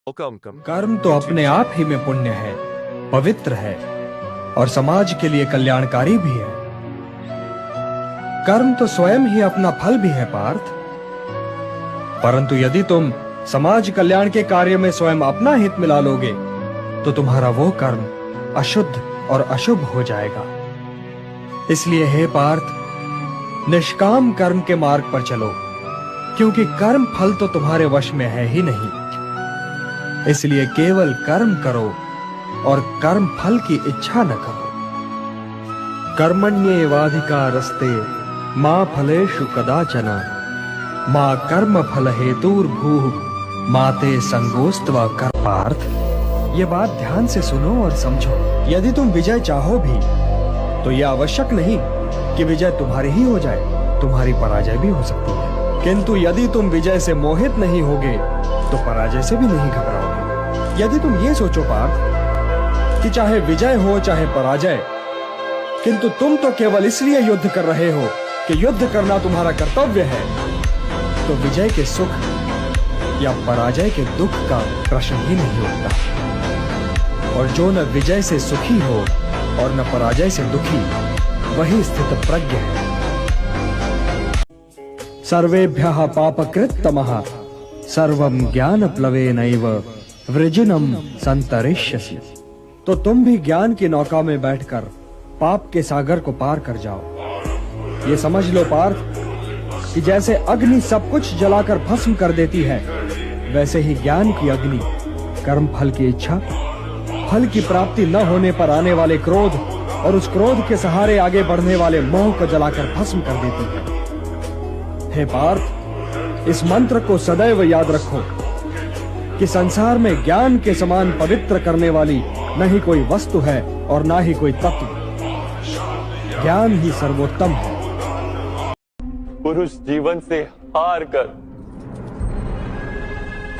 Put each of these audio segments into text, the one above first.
कर्म तो अपने आप ही में पुण्य है, पवित्र है और समाज के लिए कल्याणकारी भी है। कर्म तो स्वयं ही अपना फल भी है पार्थ। परंतु यदि तुम समाज कल्याण के कार्य में स्वयं अपना हित मिला लोगे तो तुम्हारा वो कर्म अशुद्ध और अशुभ हो जाएगा। इसलिए हे पार्थ, निष्काम कर्म के मार्ग पर चलो, क्योंकि कर्म फल तो तुम्हारे वश में है ही नहीं। इसलिए केवल कर्म करो और कर्म फल की इच्छा न करो। कर्मण्येवाधिकारस्ते मा फलेषु कदाचन मा कर्म फल हेतुर्भूः मा ते संगोस्त्वा कर्म। पार्थ, ये बात ध्यान से सुनो और समझो। यदि तुम विजय चाहो भी तो यह आवश्यक नहीं कि विजय तुम्हारी ही हो जाए, तुम्हारी पराजय भी हो सकती है। किंतु यदि तुम विजय से मोहित नहीं होगे तो पराजय से भी नहीं घबराओगे। यदि तुम ये सोचो पार्थ कि चाहे विजय हो चाहे पराजय, किंतु तुम तो केवल इसलिए युद्ध कर रहे हो कि युद्ध करना तुम्हारा कर्तव्य है, तो विजय के सुख या पराजय के दुख का प्रश्न ही नहीं उठता। और जो न विजय से सुखी हो और न पराजय से दुखी, वही स्थित प्रज्ञ है। सर्वेभ्यः पापकृत्तमः सर्वं ज्ञानप्लवेनैव वृजिनम संतरिष्यसि। तो तुम भी ज्ञान की नौका में बैठकर पाप के सागर को पार कर जाओ। ये समझ लो पार्थ कि जैसे अग्नि सब कुछ जलाकर भस्म कर देती है, वैसे ही ज्ञान की अग्नि कर्म फल की इच्छा, फल की प्राप्ति न होने पर आने वाले क्रोध और उस क्रोध के सहारे आगे बढ़ने वाले मोह को जलाकर भस्म कर देती है। हे पार्थ, इस मंत्र को सदैव याद रखो कि संसार में ज्ञान के समान पवित्र करने वाली न ही कोई वस्तु है और न ही कोई तत्व। ज्ञान ही सर्वोत्तम है। पुरुष जीवन से हार कर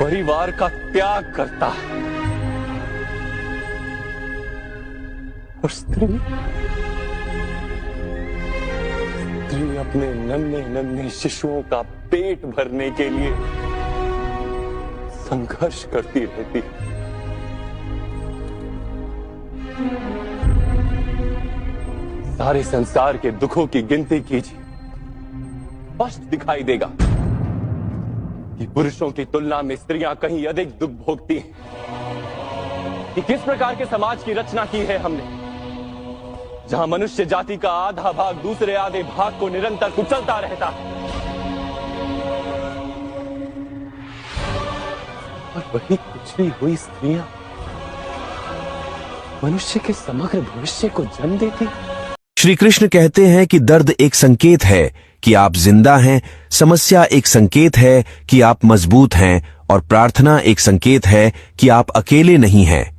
परिवार का त्याग करता है और स्त्री अपने नन्हे नन्हे शिशुओं का पेट भरने के लिए संघर्ष करती रहती। सारे संसार के दुखों की गिनती कीजिए, स्पष्ट दिखाई देगा कि पुरुषों की तुलना में स्त्रियां कहीं अधिक दुख भोगती हैं। कि किस प्रकार के समाज की रचना की है हमने, जहां मनुष्य जाति का आधा भाग दूसरे आधे भाग को निरंतर कुचलता रहता है, और वही कुचली हुई स्त्रियां मनुष्य के समग्र भविष्य को जन्म देती। श्री कृष्ण कहते हैं कि दर्द एक संकेत है कि आप जिंदा हैं, समस्या एक संकेत है कि आप मजबूत हैं और प्रार्थना एक संकेत है कि आप अकेले नहीं हैं।